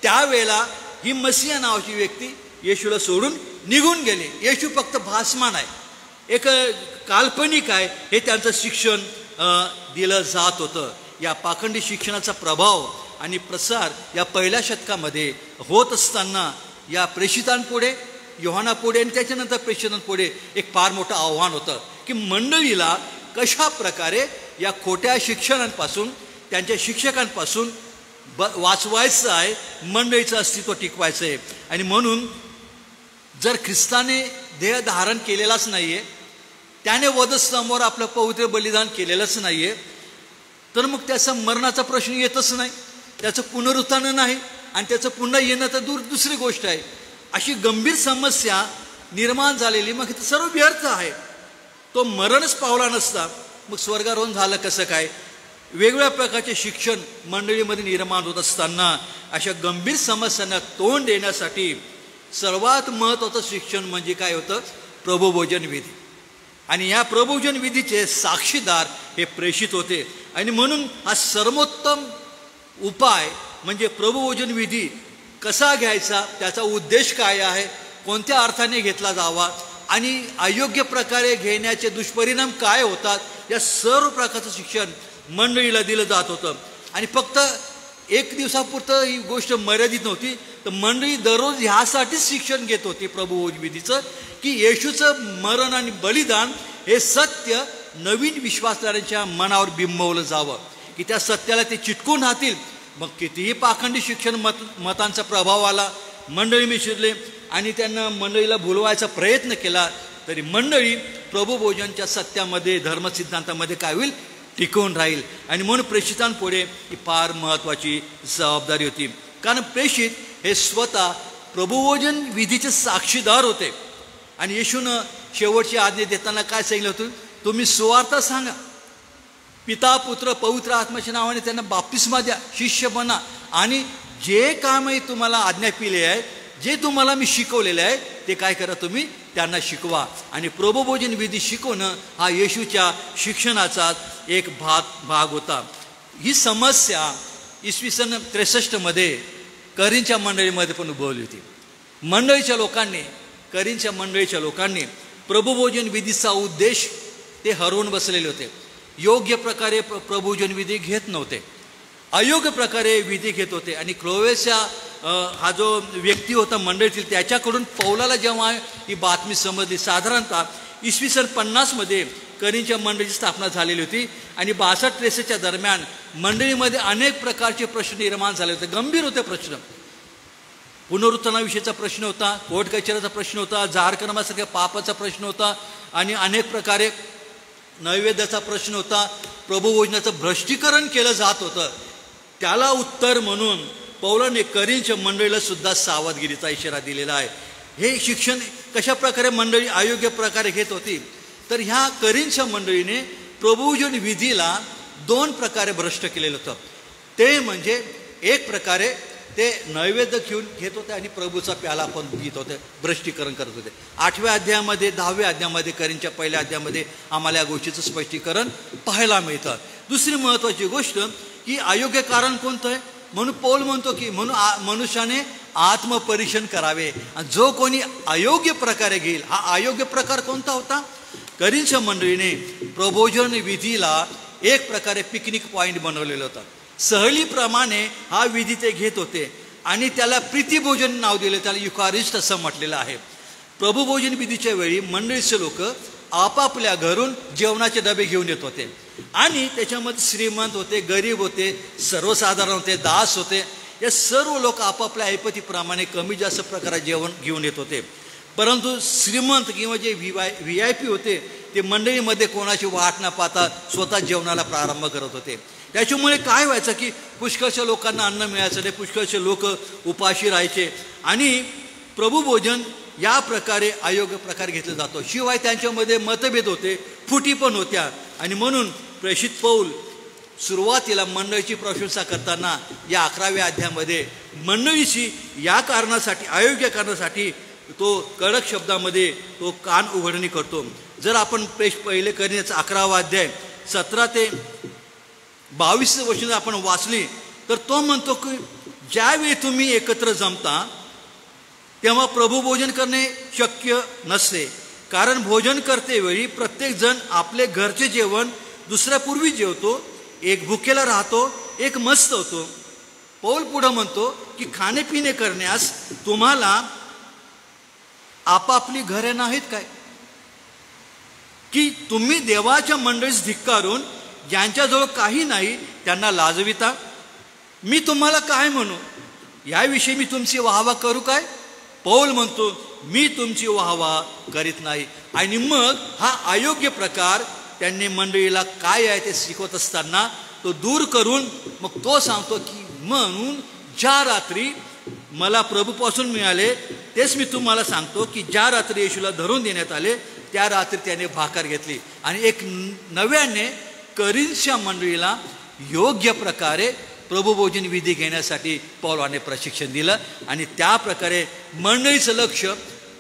त्यावेळेला ही मसिया नावाची व्यक्ती येशूला सोडून निघून गेली. येशू फक्त भासमान आहे, एक काल्पनिक आहे, हे त्यांचं शिक्षण दिलं जात होतं. या पाखंडी शिक्षणाचा प्रभाव आणि प्रसार या पहिल्या शतकामध्ये होत असताना या प्रेषितांपुढे, योहानापुढे आणि त्याच्यानंतर प्रेषितांपुढे एक फार मोठं आव्हान होतं की मंडळीला कशा प्रकारे या खोट्या शिक्षणांपासून, त्यांच्या शिक्षकांपासून वाचवायचं आहे, मंडळीचं अस्तित्व टिकवायचं आहे. आणि म्हणून जर ख्रिस्ताने देह धारण केलेलाच नाहीये, त्याने वधस्तंभावर आपलं पवित्र बलिदान केलेलंच नाहीये, तर मग त्याचा मरणाचा प्रश्न येतच नाही, त्याचं पुनरुत्थान नाही, आणि त्याचं पुन्हा येणं तर दुसरी गोष्ट आहे. अशी गंभीर समस्या निर्माण झालेली, मग हे सर्व व्यर्थ आहे. तो मरणच पावला नसता मग स्वर्गारोहण झालं कसं काय? वेगवेगळ्या प्रकारचे शिक्षण मंडळीमध्ये निर्माण होत असताना अशा गंभीर समस्यांना तोंड देण्यासाठी सर्वात महत्त्वाचं शिक्षण म्हणजे काय होतं? प्रभुभोजन विधी. आणि या प्रभुभोजन विधीचे साक्षीदार हे प्रेषित होते. आणि म्हणून हा सर्वोत्तम उपाय म्हणजे प्रभुभोजन विधी कसा घ्यायचा, त्याचा उद्देश काय आहे, कोणत्या अर्थाने घेतला जावा, आणि अयोग्य प्रकारे घेण्याचे दुष्परिणाम काय होतात, या सर्व प्रकारचं शिक्षण मंडळीला दिलं जात होतं. आणि फक्त एक दिवसापुरतं ही गोष्ट मर्यादित नव्हती, तर मंडळी दररोज ह्यासाठीच शिक्षण घेत होती प्रभुभोजन विधीचं, की येशूचं मरण आणि बलिदान हे सत्य नवीन विश्वासदारांच्या मनावर बिंबवलं जावं, की त्या सत्याला ते चिटकून राहतील. मग कितीही पाखंडी शिक्षण मतांचा प्रभाव आला, मंडळी मिसळले आणि त्यांना मंडळीला भुलवायचा प्रयत्न केला, तरी मंडळी प्रभुभोजनच्या सत्यामध्ये, धर्मसिद्धांतामध्ये काय होईल? टिकून राहील. आणि म्हणून प्रेषितांपुढे ही फार महत्त्वाची जबाबदारी होती, कारण प्रेषित हे स्वतः प्रभुभोजन विधीचे साक्षीदार होते. आणि येशूनं शेवटची आज्ञा देताना काय सांगितलं होतं? तुम्ही सुवार्ता सांगा, पिता पुत्र पवित्र आत्म्याच्या नावाने त्यांना बाप्तिस्मा द्या, शिष्य बना, आणि जे कामही तुम्हाला आज्ञा केली आहे, जे तुम्हाला मी शिकवलेलं आहे, ते काय करा, तुम्ही त्यांना शिकवा. आणि प्रभुभोजन विधी शिकवणं हा येशूच्या शिक्षणाचा एक भाग होता. ही समस्या इसवी सन 63 करीनच्या मंडळीमध्ये पण उद्भवली होती. करीनच्या मंडळीच्या लोकांनी प्रभुभोजन विधीचा उद्देश ते हरवून बसलेले होते. योग्य प्रकारे प्रभुभोजन विधी घेत नव्हते, अयोग्य प्रकारे विधी घेत होते. आणि क्लोवेसच्या हा जो व्यक्ती होता मंडळीतील, त्याच्याकडून पौलाला जेव्हा ही बातमी समजली, साधारणतः इसवी सन 50 करीनच्या मंडळीची स्थापना झालेली होती. आणि 62-63 दरम्यान मंडळीमध्ये अनेक प्रकारचे प्रश्न निर्माण झाले होते, गंभीर होते प्रश्न. पुनरुत्थानाविषयीचा प्रश्न होता, कोर्ट कचेरीचा प्रश्न होता, जारकर्मासारख्या पापाचा प्रश्न होता, आणि अनेक प्रकारे नैवेद्याचा प्रश्न होता. प्रभुभोजनाचं भ्रष्टीकरण केलं जात होतं. त्याला उत्तर म्हणून पौलाने करीनच्या मंडळीला सुद्धा सावधगिरीचा इशारा दिलेला आहे. हे शिक्षण कशा प्रकारे मंडळी अयोग्य प्रकारे घेत होती, तर ह्या करीनच्या मंडळीने प्रभुभोजन विधीला 2 प्रकारे भ्रष्ट केलेलं होतं. ते म्हणजे एक प्रकारे ते नैवेद्य घेत होते आणि प्रभूचा प्याला पण पित होते, भ्रष्टीकरण करत होते. 8व्या अध्यायामध्ये 10व्या अध्यायामध्ये करींच्या पहिल्या अध्यायामध्ये आम्हाला या गोष्टीचं स्पष्टीकरण पाहायला मिळतं. दुसरी महत्त्वाची गोष्ट की अयोग्य कारण कोणतं आहे, म्हणून पौल म्हणतो की मनुष्याने आत्मपरीक्षण करावे, आणि जो कोणी अयोग्य प्रकारे घेईल. हा अयोग्य प्रकार कोणता होता? करींच्या मंडळीने प्रबोधन विधीला एक प्रकारे पिकनिक पॉईंट बनवलेलं होतं. सहलीप्रमाणे हा विधी ते घेत होते आणि त्याला प्रीतिभोजन नाव दिलं, त्याला युकारिस्ट असं म्हटलेलं आहे. प्रभुभोजन विधीच्या वेळी मंडळीचे लोक आपापल्या घरून जेवणाचे डबे घेऊन येत होते आणि त्याच्यामध्ये श्रीमंत होते, गरीब होते, सर्वसाधारण होते, दास होते. या सर्व लोक आपापल्या ऐपतीप्रमाणे कमी जास्त प्रकारे जेवण घेऊन येत होते. परंतु श्रीमंत किंवा जे VIP होते ते मंडळीमध्ये कोणाची वाट न पाहता स्वतः जेवणाला प्रारंभ करत होते. त्याच्यामुळे काय व्हायचं की पुष्कळशा लोकांना अन्न मिळायचं नाही, पुष्कळशे लोक उपाशी राहायचे आणि प्रभुभोजन या प्रकारे अयोग्य प्रकार घेतला जातो. शिवाय त्यांच्यामध्ये मतभेद होते, फुटी पण होत्या. आणि म्हणून प्रेषित पौल सुरुवातीला मंडळीची प्रशंसा करताना या 11व्या अध्यायामध्ये मंडळीची या कारणासाठी, अयोग्य कारणासाठी तो कडक शब्दामध्ये तो कान उघडणी करतो. जर आपण पहिले करीण्याचा 11वा अध्याय 17 ते 22 वर्ष आपण वाचली तर तो म्हणतो की ज्यावेळी तुम्ही एकत्र जमता तेव्हा प्रभुभोजन करणे शक्य नसते, कारण भोजन करतेवेळी प्रत्येक जण आपले घरचे जेवण दुसऱ्यापूर्वी जेवतो, एक भुकेला राहतो, एक मस्त होतो. पौल पुढे म्हणतो की खाणेपिणे करण्यास तुम्हाला आपापली घरे नाहीत काय, की तुम्ही देवाच्या मंडळीस धिक्कारून ज्यांच्याजवळ काही नाही त्यांना लाजविता. मी तुम्हाला काय म्हणू, याविषयी मी तुमची वाहवा करू काय? पौल म्हणतो मी तुमची वाहवा करीत नाही. आणि मग हा अयोग्य प्रकार त्यांनी मंडळीला काय आहे ते शिकवत असताना तो दूर करून मग तो सांगतो की म्हणून ज्या रात्री मला प्रभूपासून मिळाले तेच मी तुम्हाला सांगतो की ज्या रात्री येशूला धरून देण्यात आले त्या रात्री त्याने भाकर घेतली आणि एक नव्याने करींच्या मंडळीला योग्य प्रकारे प्रभुभोजन विधी घेण्यासाठी पौलाने प्रशिक्षण दिलं. आणि त्या प्रकारे मंडळीचं लक्ष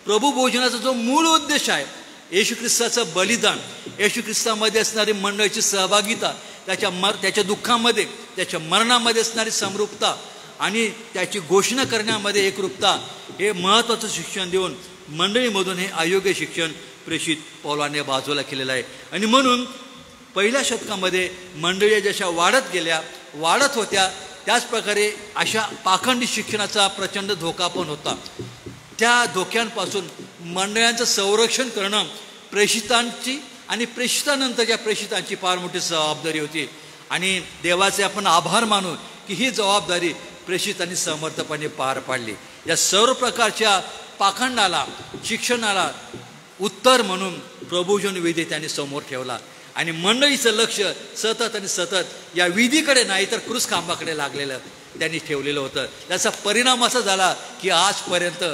प्रभुभोजनाचा जो मूळ उद्देश आहे, येशू ख्रिस्ताचं बलिदान, येशू ख्रिस्तामध्ये असणारी मंडळीची सहभागिता, त्याच्या दुःखामध्ये, त्याच्या मरणामध्ये असणारी समरूपता आणि त्याची घोषणा करण्यामध्ये एकरूपता, हे महत्त्वाचं शिक्षण देऊन मंडळीमधून हे अयोग्य शिक्षण प्रेषित पौलाने बाजूला केलेलं आहे. आणि म्हणून पहिल्या शतकामध्ये मंडळी जशा वाढत होत्या त्याच प्रकारे अशा पाखंडी शिक्षणाचा प्रचंड धोका पण होता. त्या धोक्यांपासून मंडळांचं संरक्षण करणं प्रेषितांची आणि प्रेषितानंतरच्या प्रेषितांची फार मोठी जबाबदारी होती. आणि देवाचे आपण आभार मानू की ही जबाबदारी प्रेषितांनी समर्थपणे पार पाडली. या सर्व प्रकारच्या पाखंडाला, शिक्षणाला उत्तर म्हणून प्रभुजन विधी त्यांनी समोर ठेवला. आणि मंडळीचं लक्ष सतत या विधीकडे नाही तर क्रूस खांबाकडे लागलेलं त्यांनी ठेवलेलं होतं. त्याचा परिणाम असा झाला की आजपर्यंत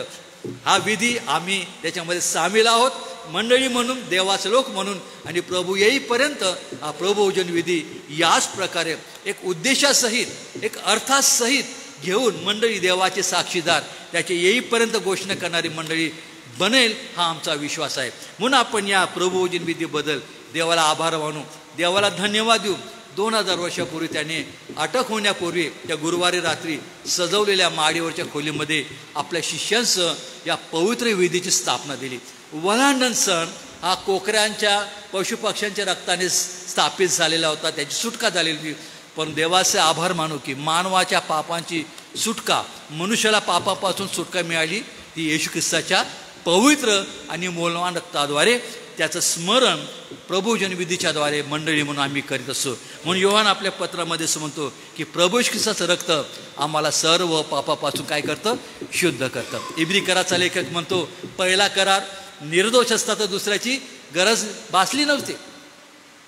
हा विधी आम्ही त्याच्यामध्ये सामील आहोत, मंडळी म्हणून, देवाचे लोक म्हणून. आणि प्रभू येईपर्यंत हा प्रभुभोजन विधी याच प्रकारे एक उद्देशासहित, एक अर्थासहित घेऊन मंडळी देवाचे साक्षीदार, त्याचे येईपर्यंत घोषणा करणारी मंडळी बनेल हा आमचा विश्वास आहे. म्हणून आपण या प्रभुभोजन विधीबद्दल देवाला आभार मानू, देवाला धन्यवाद देऊ. 2000 वर्षापूर्वी त्याने अटक होण्यापूर्वी त्या गुरुवारी रात्री सजवलेल्या माडीवरच्या खोलीमध्ये आपल्या शिष्यांसह या पवित्र विधीची स्थापना दिली. वलांडण सण हा कोकऱ्यांच्या, पशुपक्ष्यांच्या रक्ताने स्थापित झालेला होता, त्याची सुटका झालेली होती. पण देवाचे आभार मानू की मानवाच्या पापांची सुटका, मनुष्याला पापापासून सुटका मिळाली ती येशू ख्रिस्ताच्या पवित्र आणि मौल्यवान रक्ताद्वारे. त्याचं स्मरण प्रभुजन विधीच्याद्वारे मंडळी म्हणून आम्ही करीत असतो. म्हणून योहान आपल्या पत्रामध्ये असं म्हणतो की प्रभू येशू ख्रिस्ताचं रक्त आम्हाला सर्व पापापासून काय करतं, शुद्ध करतं. इब्री कराराचा लेखक म्हणतो पहिला करार निर्दोष असता तर दुसऱ्याची गरज भासली नव्हती,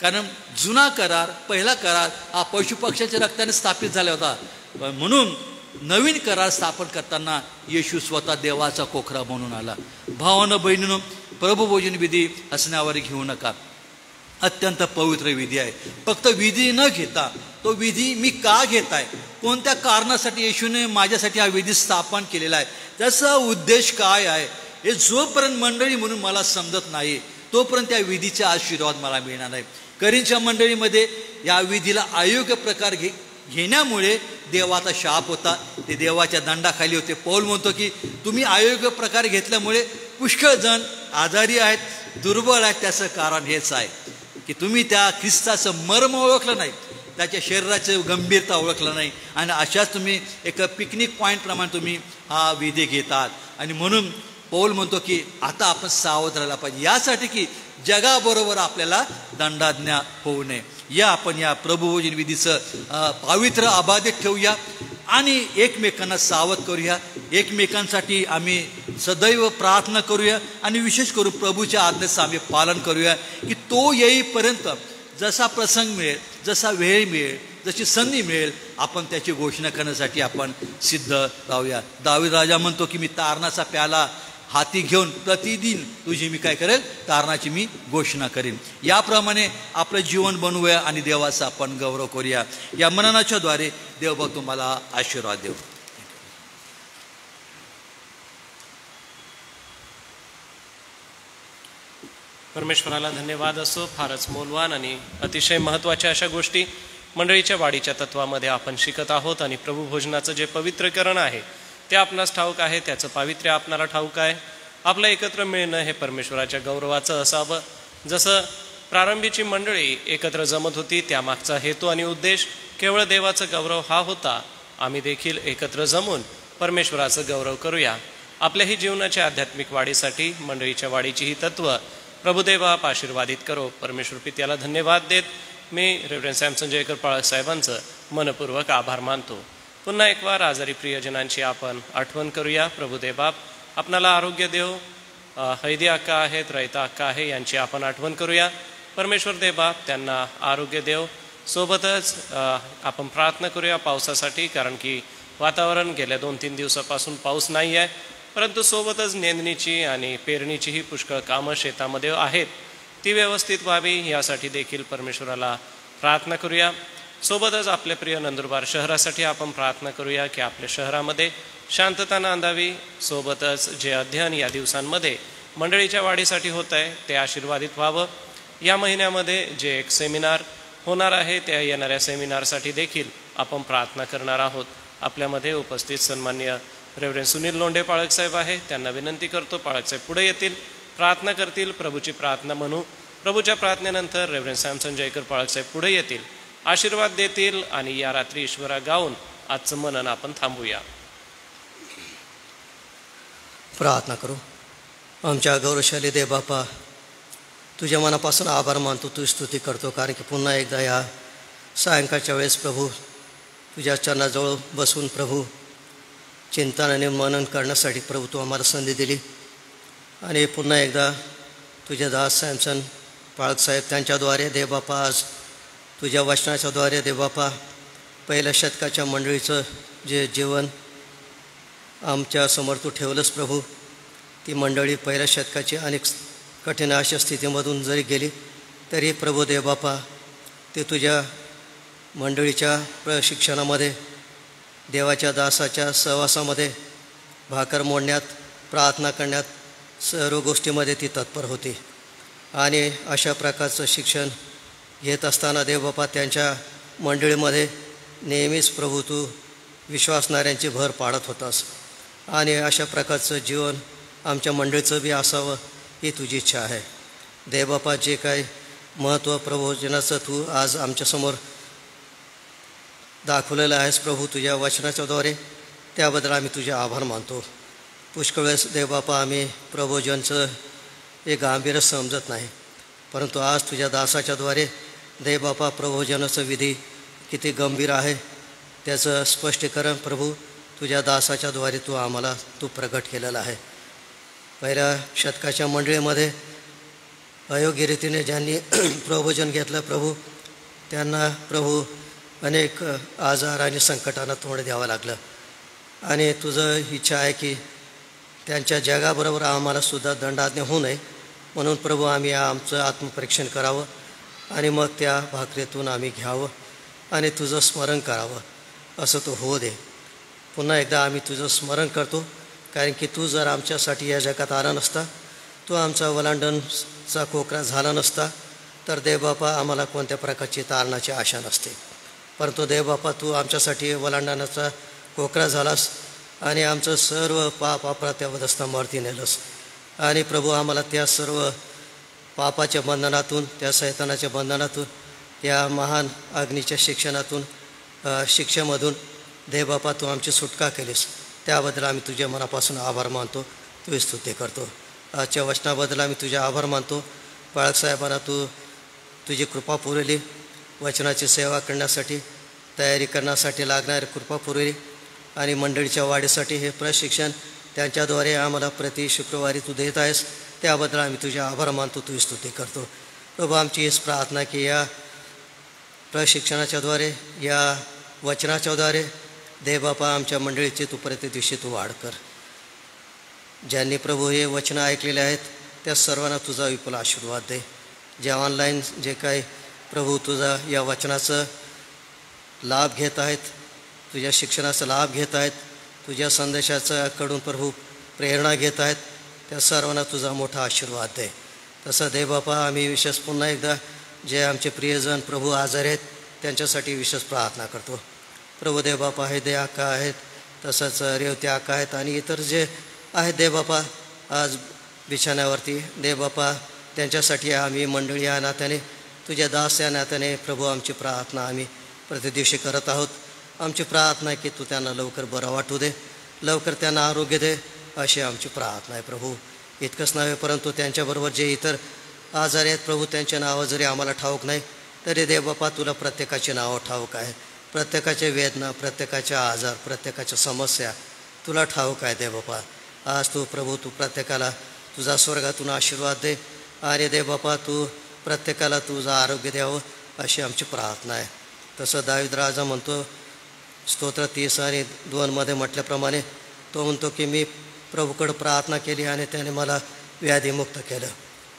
कारण जुना करार, पहिला करार हा पशुपक्ष्याच्या रक्ताने स्थापित झाला होता. म्हणून नवीन करार स्थापन करताना येशू स्वतः देवाचा कोकरा म्हणून आला. भावानं बहिणीनं प्रभुभोजन विधी हसण्यावर घेऊ नका. अत्यंत पवित्र विधी आहे. फक्त विधी न घेता तो विधी मी का घेत आहे, कोणत्या कारणासाठी येशूने माझ्यासाठी हा विधी स्थापन केलेला आहे, त्याचा उद्देश काय आहे, हे जोपर्यंत मंडळी म्हणून मला समजत नाही तोपर्यंत त्या विधीचा आशीर्वाद मला मिळणार नाही. करींच्या मंडळीमध्ये या विधीला अयोग्य प्रकार घेण्यामुळे देवाचा शाप होता, ते देवाच्या दंडाखाली होते. पौल म्हणतो की तुम्ही अयोग्य प्रकार घेतल्यामुळे पुष्कळ जण आजारी आहेत, दुर्बळ आहेत. त्याचं कारण हेच आहे की तुम्ही त्या ख्रिस्ताचं मर्म ओळखलं नाही, त्याच्या शरीराची गंभीरता ओळखलं नाही, आणि अशाच तुम्ही एक पिकनिक पॉईंटप्रमाणे तुम्ही हा विधी घेतात. आणि म्हणून पौल म्हणतो की आता आपण सावध राहायला पाहिजे, यासाठी की जगाबरोबर आपल्याला दंडाज्ञा होऊ नये. या आपण या प्रभुभोजन विधीचं पावित्र्य अबाधित ठेवूया आणि एकमेकांना सावध करूया. एकमेकांसाठी आम्ही सदैव प्रार्थना करूया आणि विशेष करून प्रभूच्या आज्ञेचं आम्ही पालन करूया की तो येईपर्यंत जसा प्रसंग मिळेल, जसा वेळ मिळेल, जशी संधी मिळेल, आपण त्याची घोषणा करण्यासाठी आपण सिद्ध राहूया. दावीद राजा म्हणतो की मी तारणाचा प्याला हाती घेऊन प्रतिदिन तुझी मी काय करेल, तारणाची मी घोषणा करेन. याप्रमाणे आपलं जीवन बनवूया आणि देवाचा आपण गौरव करूया. या मननाच्या द्वारे देव तुम्हाला आशीर्वाद देऊ. परमेश्वराला धन्यवाद असो. फारच मौल्यवान आणि अतिशय महत्त्वाच्या अशा गोष्टी मंडळीच्या वाढीच्या तत्वामध्ये आपण शिकत आहोत. आणि प्रभू भोजनाचं जे पवित्रकरण आहे ते आपणास ठाऊक आहे, त्याचं पावित्र्य आपणाला ठाऊक आहे. आपलं एकत्र मिळणं हे परमेश्वराच्या गौरवाचं असावं. जसं प्रारंभीची मंडळी एकत्र जमत होती, त्यामागचा हेतू आणि उद्देश केवळ देवाचा गौरव हा होता. आम्ही देखील एकत्र जमून परमेश्वराचं गौरव करूया. आपल्याही जीवनाच्या आध्यात्मिक वाढीसाठी मंडळीच्या वाढीची ही तत्व प्रभुदेव आप आशीर्वादित करो. परमेश्वर पित्याला धन्यवाद देत मी रेव्हरंड सॅमसन जयकर पाळक साहेबांचं मनपूर्वक आभार मानतो. पुन्हा एक वार आजारी प्रियजनांची आपण आठवण करूया. प्रभुदेव बाप आपणाला आरोग्य देव. हैदी अक्का आहेत, रयता अक्का आहे, यांची आपण आठवण करूया. परमेश्वर देव बाप त्यांना आरोग्य देव. सोबतच आपण प्रार्थना करूया पावसासाठी, कारण की वातावरण गेल्या 2-3 दिवसापासून पाऊस नाही आहे, परंतु सोबतच नेंदणीची आणि पेरणीचीही पुष्कळ कामं शेतामध्ये आहेत, ती व्यवस्थित व्हावी यासाठी देखील परमेश्वराला प्रार्थना करूया. सोबतच आपल्या प्रिय नंदुरबार शहरासाठी आपण प्रार्थना करूया की आपल्या शहरामध्ये शांतता नांदावी. सोबतच जे अध्ययन या दिवसांमध्ये मंडळीच्या वाढीसाठी होत आहे ते आशीर्वादित व्हावं. या महिन्यामध्ये जे एक सेमिनार होणार आहे त्या येणाऱ्या सेमिनारसाठी देखील आपण प्रार्थना करणार आहोत. आपल्यामध्ये उपस्थित सन्माननीय रेव्हरंड सुनील लोंढे पाळकसाहेब आहे, त्यांना विनंती करतो पाळकसाहेब पुढे येतील, प्रार्थना करतील. प्रभूची प्रार्थना म्हणू. प्रभूच्या प्रार्थनेनंतर रेव्हरंड सॅमसन जयकर पाळकसाहेब पुढे येतील, आशीर्वाद देतील आणि या रात्री ईश्वरा गाऊन आजचं मनन आपण थांबूया. प्रार्थना करू. आमच्या गौरवशाली देव बापा, तुझ्या मनापासून आभार मानतो, तुझी स्तुती करतो, कारण की पुन्हा एकदा या सायंकाळच्या वेळेस प्रभू तुझ्या चरणाजवळ बसून प्रभू चिंतन आणि मनन करण्यासाठी प्रभू तू आम्हाला संधी दिली. आणि पुन्हा एकदा तुझे दास सॅमसन पाळकसाहेब त्यांच्याद्वारे देवबापा आज तुझ्या वचनाच्याद्वारे देवबापा पहिल्या शतकाच्या मंडळीचं जे जीवन आमच्या समोर तू ठेवलंस प्रभू, ती मंडळी पहिल्या शतकाची अनेक कठीण अशा स्थितीमधून जरी गेली तरी प्रभू देवबापा ते तुझ्या मंडळीच्या प्रशिक्षणामध्ये, देवाच्या दासाच्या सहवासामध्ये, भाकर मोडण्यात, प्रार्थना करण्यात, सर्व गोष्टीमध्ये ती तत्पर होती. आणि अशा प्रकारचं शिक्षण घेत असताना देवबापा त्यांच्या मंडळीमध्ये नेहमीच प्रभू तू विश्वासणाऱ्यांची भर पाडत होतास. आणि अशा प्रकारचं जीवन आमच्या मंडळीचं बी असावं ही तुझी इच्छा आहे. देवबापा जे काही महत्त्व प्रभोजनाचं तू आज आमच्यासमोर दाखवलेलं आहेस प्रभू तुझ्या वचनाच्याद्वारे, त्याबद्दल आम्ही तुझे आभार मानतो. पुष्कळ वेळेस देवबापा आम्ही प्रभोजनचं हे गांभीर्य समजत नाही, परंतु आज तुझ्या दासाच्याद्वारे देवबापा प्रभोजनाचं विधी किती गंभीर आहे त्याचं स्पष्टीकरण प्रभू तुझ्या दासाच्याद्वारे तू आम्हाला तू प्रगट केलेलं आहे. पहिल्या शतकाच्या मंडळीमध्ये अयोग्य रीतीने ज्यांनी प्रभोजन घेतलं प्रभू, त्यांना प्रभू अनेक आजार आणि संकटांना तोंड द्यावं लागलं. आणि तुझं इच्छा आहे की त्यांच्या जगाबरोबर आम्हालासुद्धा दंडाज्ञा होऊ नये, म्हणून प्रभू आम्ही आमचं आत्मपरीक्षण करावं आणि मग त्या भाकरीतून आम्ही घ्यावं आणि तुझं स्मरण करावं, असं तो होऊ दे. पुन्हा एकदा आम्ही तुझं स्मरण करतो, कारण की तू जर आमच्यासाठी या जगात आला नसता, तू आमचा वलांडणचा कोकरा झाला नसता, तर देवबापा आम्हाला कोणत्या प्रकारची तारणाची आशा नसते. परंतु देवबापा तू आमच्यासाठी वलांडणाचा कोकरा झालास आणि आमचं सर्व पाप अपराध्यावर स्तंभावरती नेलंस. आणि प्रभू आम्हाला त्या सर्व पापाच्या बंधनातून, त्या सैतानाच्या बंधनातून, त्या महान अग्नीच्या शिक्षेमधून देवबापा तू आमची सुटका केलीस. त्याबद्दल आम्ही तुझ्या मनापासून आभार मानतो, तुझी स्तुती करतो. आजच्या वचनाबद्दल आम्ही तुझे आभार मानतो. बाळकसाहेबांना तू तुझी कृपा पुरवली, वचनाची सेवा करण्यासाठी, तयारी करण्यासाठी लागणारी कृपा पुरवली आणि मंडळीच्या वाढीसाठी हे प्रशिक्षण त्यांच्याद्वारे आम्हाला प्रति शुक्रवारी तू देत आहेस. त्याबद्दल आम्ही तुझे आभार मानतो, तुझी स्तुती करतो. प्रभू आमची हीच प्रार्थना की या प्रशिक्षणाच्याद्वारे, या वचनाच्याद्वारे देवबापा आमच्या मंडळीची तू प्रति दिवशी तू वाढ कर. ज्यांनी प्रभू हे वचनं ऐकलेले आहेत त्या सर्वांना तुझा विपुल आशीर्वाद दे. जे ऑनलाईन जे काही प्रभू तुझा या वचनाचं लाभ घेत आहेत, तुझ्या शिक्षणाचा लाभ घेत आहेत, तुझ्या संदेशाचा कडून प्रभू प्रेरणा घेत आहेत, त्या सर्वांना तुझा मोठा आशीर्वाद दे. तसं देवबापा आम्ही विशेष पुन्हा एकदा जे आमचे प्रियजन प्रभू आजारी आहेत त्यांच्यासाठी विशेष प्रार्थना करतो. प्रभू देवबापा हे दे आका आहेत, तसंच रेवती आका आहेत आणि इतर जे आहेत देवबापा आज बिछाण्यावरती, देवबापा त्यांच्यासाठी आम्ही मंडळी या नात्याने, तुझ्या दास या नात्याने प्रभू आमची प्रार्थना आम्ही प्रतिदिवशी करत आहोत. आमची प्रार्थना आहे की तू त्यांना लवकर बरं वाटू दे, लवकर त्यांना आरोग्य दे, अशी आमची प्रार्थना आहे प्रभू. इतकंच नव्हे परंतु त्यांच्याबरोबर जे इतर आजारी आहेत प्रभू, त्यांचे नावं जरी आम्हाला ठाऊक नाही तरी देवबापा तुला प्रत्येकाची नावं ठाऊक आहे. प्रत्येकाचे वेदना, प्रत्येकाचे आजार, प्रत्येकाच्या समस्या तुला ठाऊक आहे देवबापा. आज तू प्रभू तू प्रत्येकाला तुझा स्वर्गातून आशीर्वाद दे आणि देवबापा तू प्रत्येकाला तुझं आरोग्य द्यावं, अशी आमची प्रार्थना आहे. तसं दावीद राजा म्हणतो स्तोत्र 30 आणि 2 म्हटल्याप्रमाणे, तो म्हणतो की मी प्रभूकडं प्रार्थना केली आणि त्याने मला व्याधीमुक्त केलं.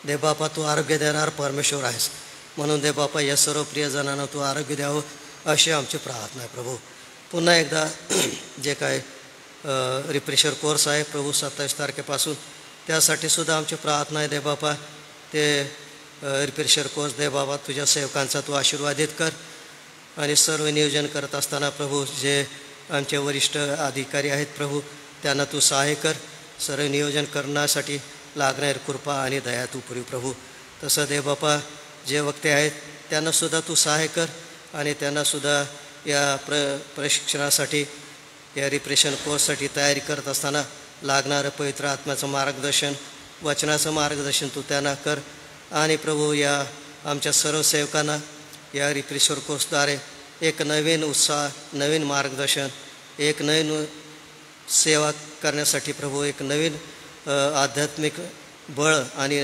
देवबापा तू आरोग्य देणार परमेश्वर आहेस, म्हणून देवबापा या सर्व प्रियजनांना तू आरोग्य द्यावं, अशी आमची प्रार्थना आहे प्रभू. पुन्हा एकदा जे काय रिफ्रेशर कोर्स आहे प्रभू 27 तारखेपासून, त्यासाठी सुद्धा आमची प्रार्थना आहे देवबापा. ते रिफ्रेशर कोर्स देवबापा तुझ्या सेवकांचा तू आशीर्वादित कर आणि सर्व नियोजन करत असताना प्रभू जे आमचे वरिष्ठ अधिकारी आहेत प्रभू, त्यांना तू सहाय्य कर. सर्व नियोजन करण्यासाठी लागणारी कृपा आणि दया तू पुरी प्रभू. तसं देवबापा जे वक्ते आहेत त्यांनासुद्धा तू सहाय्य कर आणि त्यांनासुद्धा या प्रशिक्षणासाठी, या रिप्रेशन कोर्ससाठी तयारी करत असताना लागणारं पवित्र आत्म्याचं मार्गदर्शन, वचनाचं मार्गदर्शन तू त्यांना कर. आणि प्रभू या आमच्या सर्व सेवकांना या रिफ्रेशर कोर्सद्वारे एक नवीन उत्साह, नवीन मार्गदर्शन, एक नवीन सेवा करण्यासाठी प्रभू एक नवीन आध्यात्मिक बळ आणि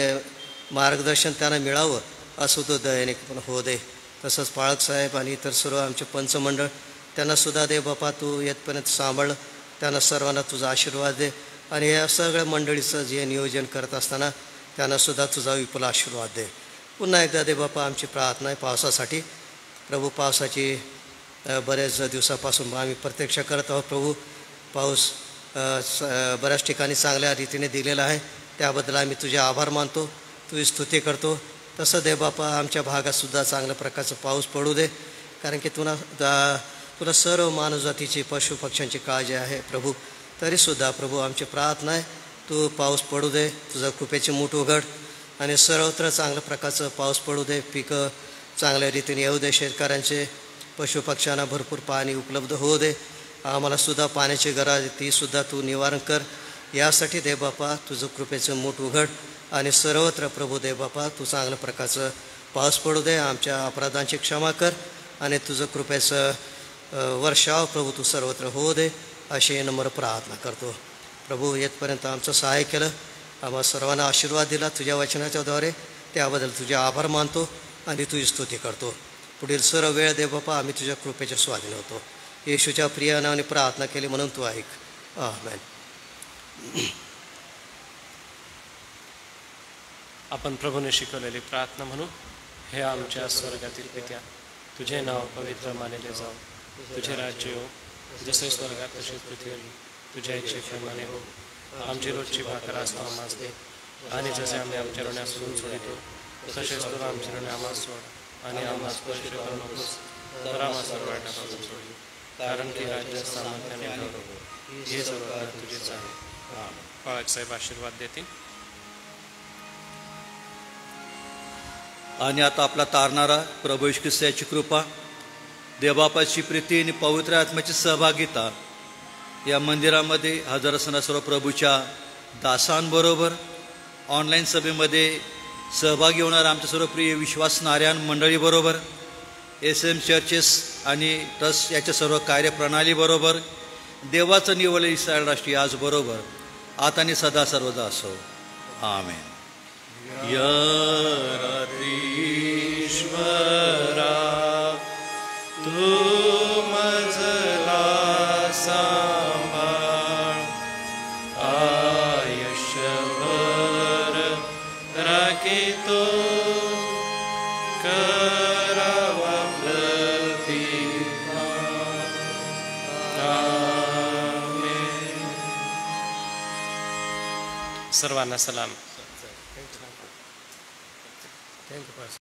मार्गदर्शन त्यांना मिळावं, असं तो दयाने पण होऊ दे. तसंच पाळकसाहेब आणि इतर सर्व आमचे पंचमंडळ त्यांनासुद्धा दे बापा तू येतपर्यंत सांभाळ, त्यांना सर्वांना तुझा आशीर्वाद दे आणि या सगळ्या मंडळीचं जे नियोजन करत असताना त्यांनासुद्धा तुझा विपुल आशीर्वाद दे. पुन्हा एकदा दे बापा आमची प्रार्थना आहे पावसासाठी प्रभू. पावसाची बऱ्याच दिवसापासून आम्ही प्रतीक्षा करत आहोत प्रभू. पाऊस बऱ्याच ठिकाणी चांगल्या रीतीने दिलेला आहे, त्याबद्दल आम्ही तुझे आभार मानतो, तुझी स्तुती करतो. तसं दे बापा आमच्या भागातसुद्धा चांगल्या प्रकारचा पाऊस पडू दे, कारण की तुला सर्व मानवजातीची पशुपक्ष्यांची काळजी आहे प्रभू. तरीसुद्धा प्रभू आमची प्रार्थना आहे तू पाऊस पडू दे, तुझं कृपेची मूठ उघड आणि सर्वत्र चांगल्या प्रकारचं पाऊस पडू दे, पिकं चांगल्या रीतीने येऊ दे, शेतकऱ्यांचे पशुपक्ष्यांना भरपूर पाणी उपलब्ध होऊ दे. आम्हालासुद्धा पाण्याची गरज तीसुद्धा तू निवारण कर. यासाठी दे बापा तुझं कृपेचं मूठ उघड आणि सर्वत्र प्रभू दे बापा तू चांगल्या प्रकारचं पाऊस पडू दे. आमच्या अपराधांची क्षमा कर आणि तुझं कृपेचं वर्षाव प्रभू तू सर्वत्र होऊ दे, अशी नम्र प्रार्थना करतो प्रभू. येतपर्यंत आमचं सहाय्य केलं, आम्हा सर्वांना आशीर्वाद दिला तुझ्या वचनाच्याद्वारे, त्याबद्दल तुझे आभार मानतो आणि तुझी स्तुती करतो. पुढील सर्व वेळ दे बापा आम्ही तुझ्या कृपेच्या स्वाधीन होतो. येशूच्या प्रिय नावाने प्रार्थना केली म्हणून तू ऐक. आमेन. आपण प्रभूने शिकवलेली प्रार्थना म्हणू. हे आमच्या स्वर्गातील पित्या, तुझे नाव पवित्र मानले जाऊ, तुझे राज्य येऊ, जसे स्वर्गात तसेच पृथ्वीवर. तुझ्या इच्छेप्रमाणे हो. आमची रोजची भाकर आज तू आम्हास दे, आणि जसे आम्ही आमच्या ऋणास सोडून सोडितो तसेच तू आमचे ऋण आम्हास सोड, आणि आम्हास परीक्षेत करू नकोस, तर आम्हास सर्व वाईटापासून सोड. कारण की राज्य, सामर्थ्याने गौरव हे सर्व तुझेच आहे. बाळासाहेब आशीर्वाद देतील. आणि आता आपला तारणारा प्रभू येशू ख्रिस्त याची कृपा, देवबापाची प्रीती आणि पवित्र आत्म्याची सहभागिता या मंदिरामध्ये हजर असणाऱ्या सर्व प्रभूच्या दासांबरोबर, ऑनलाईन सभेमध्ये सहभागी होणाऱ्या आमच्या सर्व प्रिय विश्वासणाऱ्या मंडळीबरोबर, SM चर्चेस आणि ट्रस्ट याच्या सर्व कार्यप्रणालीबरोबर, देवाचं निवडले इस्रायल राष्ट्रीय आजबरोबर आता आणि सदा सर्वदा असो. आमेन. ईश्वरा तू मजला सांभाळ, आयुष्यभर राखीतो करावा प्रतिपाल. आमेन. सर्वांना सलाम. थँक्यू.